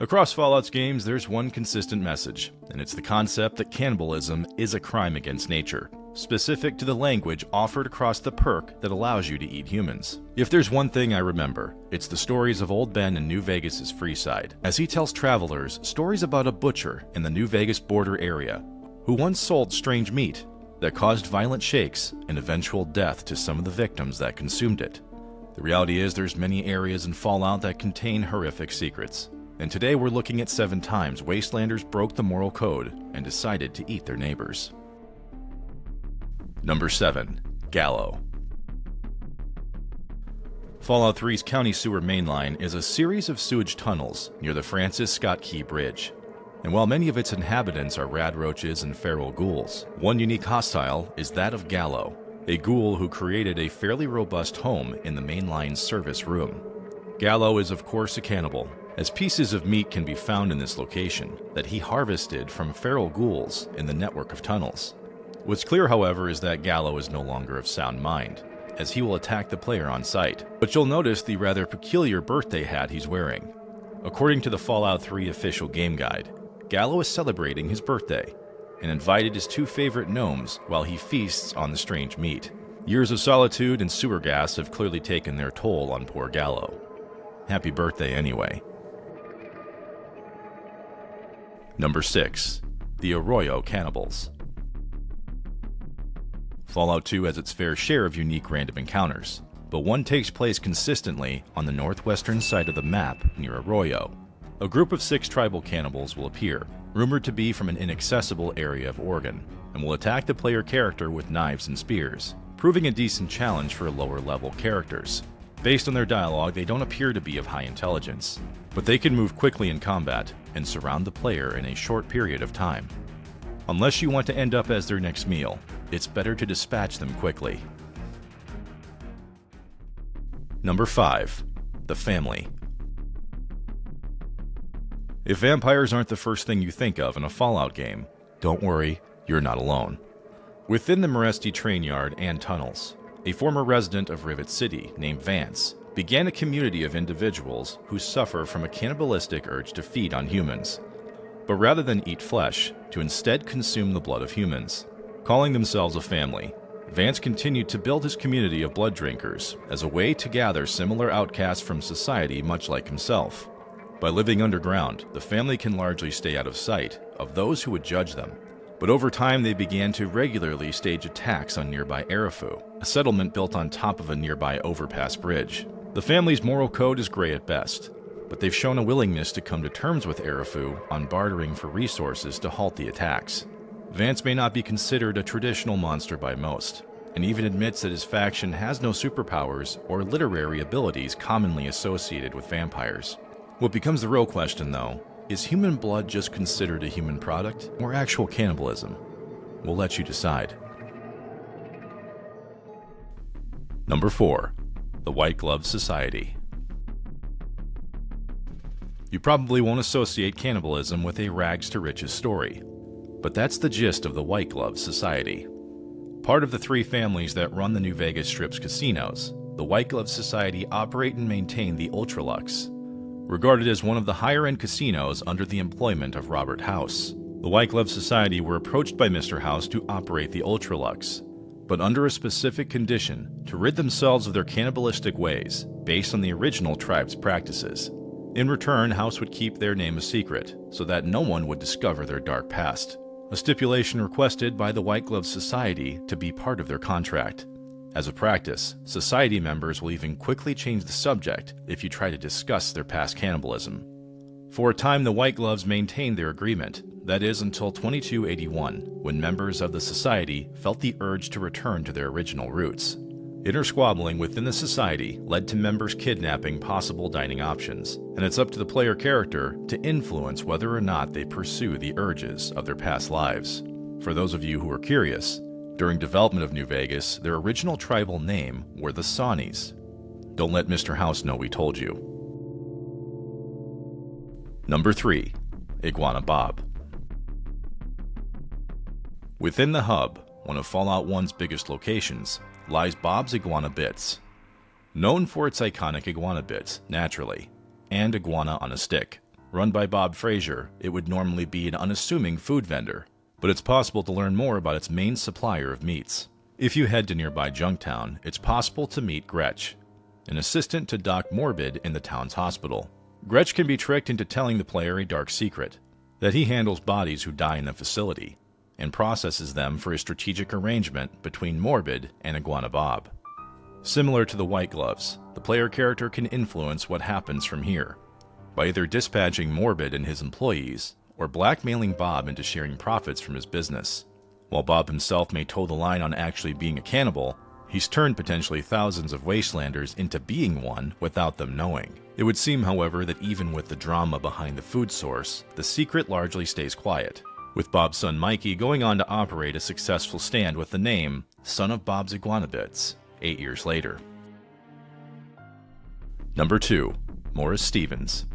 Across Fallout's games, there's one consistent message, and it's the concept that cannibalism is a crime against nature, specific to the language offered across the perk that allows you to eat humans. If there's one thing I remember, it's the stories of Old Ben in New Vegas' Freeside, as he tells travelers stories about a butcher in the New Vegas border area who once sold strange meat that caused violent shakes and eventual death to some of the victims that consumed it. The reality is there's many areas in Fallout that contain horrific secrets. And today we're looking at 7 times Wastelanders broke the moral code and decided to eat their neighbors. Number 7. Gallo. Fallout 3's county sewer mainline is a series of sewage tunnels near the Francis Scott Key Bridge. And while many of its inhabitants are radroaches and feral ghouls, one unique hostile is that of Gallo, a ghoul who created a fairly robust home in the mainline's service room. Gallo is of course a cannibal, as pieces of meat can be found in this location that he harvested from feral ghouls in the network of tunnels. What's clear, however, is that Gallo is no longer of sound mind, as he will attack the player on sight. But you'll notice the rather peculiar birthday hat he's wearing. According to the Fallout 3 official game guide, Gallo is celebrating his birthday and invited his 2 favorite gnomes while he feasts on the strange meat. Years of solitude and sewer gas have clearly taken their toll on poor Gallo. Happy birthday anyway. Number 6. The Arroyo Cannibals. Fallout 2 has its fair share of unique random encounters, but one takes place consistently on the northwestern side of the map near Arroyo. A group of 6 tribal cannibals will appear, rumored to be from an inaccessible area of Oregon, and will attack the player character with knives and spears, proving a decent challenge for lower-level characters. Based on their dialogue, they don't appear to be of high intelligence, but they can move quickly in combat and surround the player in a short period of time. Unless you want to end up as their next meal, it's better to dispatch them quickly. Number 5. The Family. If vampires aren't the first thing you think of in a Fallout game, don't worry, you're not alone. Within the Moresti train yard and tunnels, a former resident of Rivet City named Vance began a community of individuals who suffer from a cannibalistic urge to feed on humans, but rather than eat flesh, to instead consume the blood of humans. Calling themselves a family, Vance continued to build his community of blood drinkers as a way to gather similar outcasts from society much like himself. By living underground, the family can largely stay out of sight of those who would judge them. But over time, they began to regularly stage attacks on nearby Arafu, a settlement built on top of a nearby overpass bridge. The family's moral code is gray at best, but they've shown a willingness to come to terms with Arafu on bartering for resources to halt the attacks. Vance may not be considered a traditional monster by most, and even admits that his faction has no superpowers or literary abilities commonly associated with vampires. What becomes the real question, though, is human blood just considered a human product, or actual cannibalism? We'll let you decide. Number 4. The White Glove Society. You probably won't associate cannibalism with a rags-to-riches story, but that's the gist of the White Glove Society. Part of the 3 families that run the New Vegas Strip's casinos, the White Glove Society operate and maintain the Ultralux, regarded as one of the higher-end casinos under the employment of Robert House. The White Glove Society were approached by Mr. House to operate the Ultralux, but under a specific condition to rid themselves of their cannibalistic ways based on the original tribe's practices. In return, House would keep their name a secret so that no one would discover their dark past, a stipulation requested by the White Glove Society to be part of their contract. As a practice, Society members will even quickly change the subject if you try to discuss their past cannibalism. For a time, the White Gloves maintained their agreement, that is until 2281, when members of the Society felt the urge to return to their original roots. Intersquabbling within the Society led to members kidnapping possible dining options, and it's up to the player character to influence whether or not they pursue the urges of their past lives. For those of you who are curious, during development of New Vegas, their original tribal name were the Sawneys. Don't let Mr. House know we told you. Number 3. Iguana Bob. Within the hub, one of Fallout 1's biggest locations, lies Bob's Iguana Bits. Known for its iconic iguana bits, naturally, and iguana on a stick. Run by Bob Frazier, it would normally be an unassuming food vendor, but it's possible to learn more about its main supplier of meats. If you head to nearby Junktown, it's possible to meet Gretch, an assistant to Doc Morbid in the town's hospital. Gretch can be tricked into telling the player a dark secret, that he handles bodies who die in the facility, and processes them for a strategic arrangement between Morbid and Iguana Bob. Similar to the White Gloves, the player character can influence what happens from here, by either dispatching Morbid and his employees, or blackmailing Bob into sharing profits from his business. While Bob himself may toe the line on actually being a cannibal, he's turned potentially thousands of Wastelanders into being one without them knowing. It would seem, however, that even with the drama behind the food source, the secret largely stays quiet, with Bob's son Mikey going on to operate a successful stand with the name Son of Bob's Iguana Bits 8 years later. Number 2. Morris Stevens.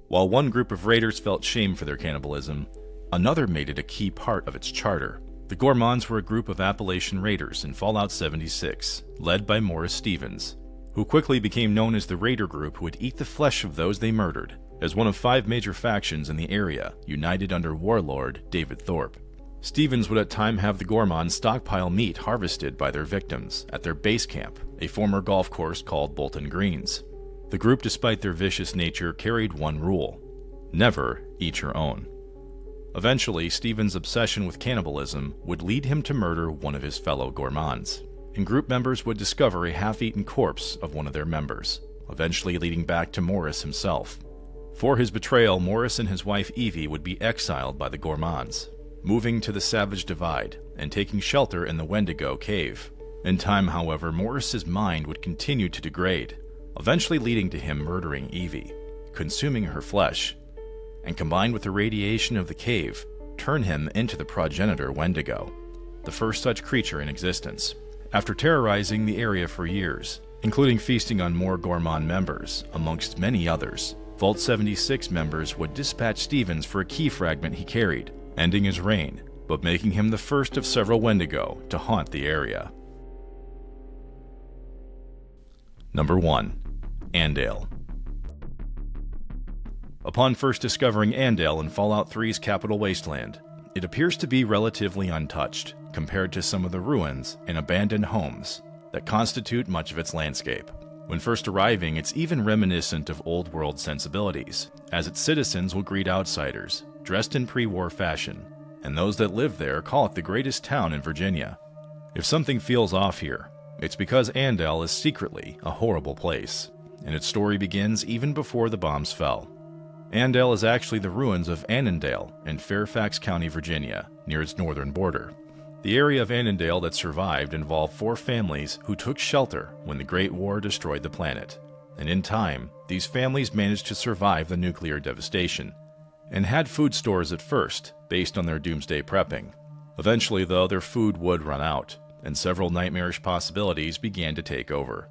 While one group of raiders felt shame for their cannibalism, another made it a key part of its charter. The Gourmands were a group of Appalachian raiders in Fallout 76, led by Morris Stevens, who quickly became known as the raider group who would eat the flesh of those they murdered, as one of 5 major factions in the area, united under warlord David Thorpe. Stevens would at times have the Gourmands stockpile meat harvested by their victims at their base camp, a former golf course called Bolton Greens. The group, despite their vicious nature, carried one rule: never eat your own. Eventually, Stevens' obsession with cannibalism would lead him to murder one of his fellow Gourmands, and group members would discover a half-eaten corpse of one of their members, eventually leading back to Morris himself. For his betrayal, Morris and his wife Evie would be exiled by the Gourmands, moving to the Savage Divide and taking shelter in the Wendigo Cave. In time, however, Morris's mind would continue to degrade, eventually leading to him murdering Evie, consuming her flesh, and combined with the radiation of the cave, turn him into the progenitor Wendigo, the first such creature in existence. After terrorizing the area for years, including feasting on more Gourmand members, amongst many others, Vault 76 members would dispatch Stevens for a key fragment he carried, ending his reign, but making him the first of several Wendigo to haunt the area. Number 1. Andale. Upon first discovering Andale in Fallout 3's capital Wasteland, it appears to be relatively untouched compared to some of the ruins and abandoned homes that constitute much of its landscape. When first arriving, it's even reminiscent of old-world sensibilities, as its citizens will greet outsiders, dressed in pre-war fashion, and those that live there call it the greatest town in Virginia. If something feels off here, it's because Andale is secretly a horrible place, and its story begins even before the bombs fell. Andale is actually the ruins of Annandale in Fairfax County, Virginia, near its northern border. The area of Annandale that survived involved 4 families who took shelter when the Great War destroyed the planet, and in time, these families managed to survive the nuclear devastation, and had food stores at first, based on their doomsday prepping. Eventually, though, their food would run out, and several nightmarish possibilities began to take over.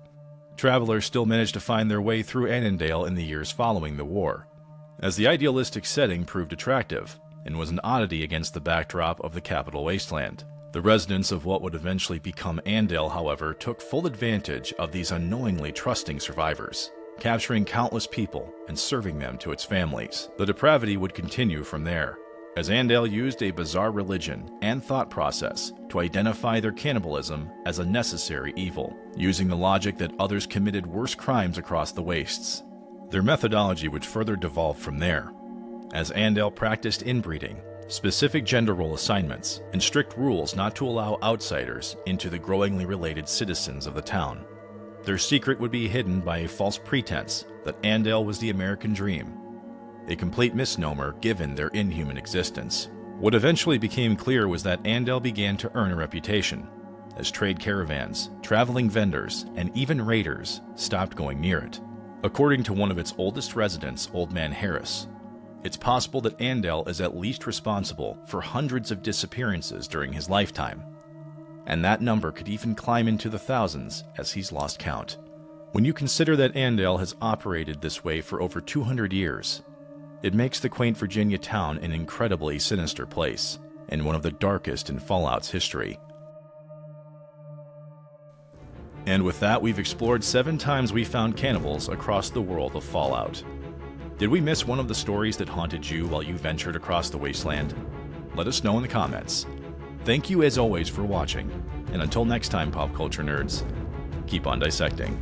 Travelers still managed to find their way through Annandale in the years following the war, as the idealistic setting proved attractive, and was an oddity against the backdrop of the capital Wasteland. The residents of what would eventually become Andale, however, took full advantage of these unknowingly trusting survivors, capturing countless people and serving them to its families. The depravity would continue from there, as Andale used a bizarre religion and thought process to identify their cannibalism as a necessary evil, using the logic that others committed worse crimes across the wastes. Their methodology would further devolve from there, as Andale practiced inbreeding, specific gender role assignments, and strict rules not to allow outsiders into the growingly related citizens of the town. Their secret would be hidden by a false pretense that Andale was the American dream, a complete misnomer given their inhuman existence. What eventually became clear was that Andale began to earn a reputation, as trade caravans, traveling vendors, and even raiders stopped going near it. According to one of its oldest residents, Old Man Harris, it's possible that Andale is at least responsible for hundreds of disappearances during his lifetime, and that number could even climb into the thousands as he's lost count. When you consider that Andale has operated this way for over 200 years, it makes the quaint Virginia town an incredibly sinister place, and one of the darkest in Fallout's history. And with that, we've explored 7 times we found cannibals across the world of Fallout. Did we miss one of the stories that haunted you while you ventured across the wasteland? Let us know in the comments. Thank you as always for watching, and until next time, pop culture nerds, keep on dissecting.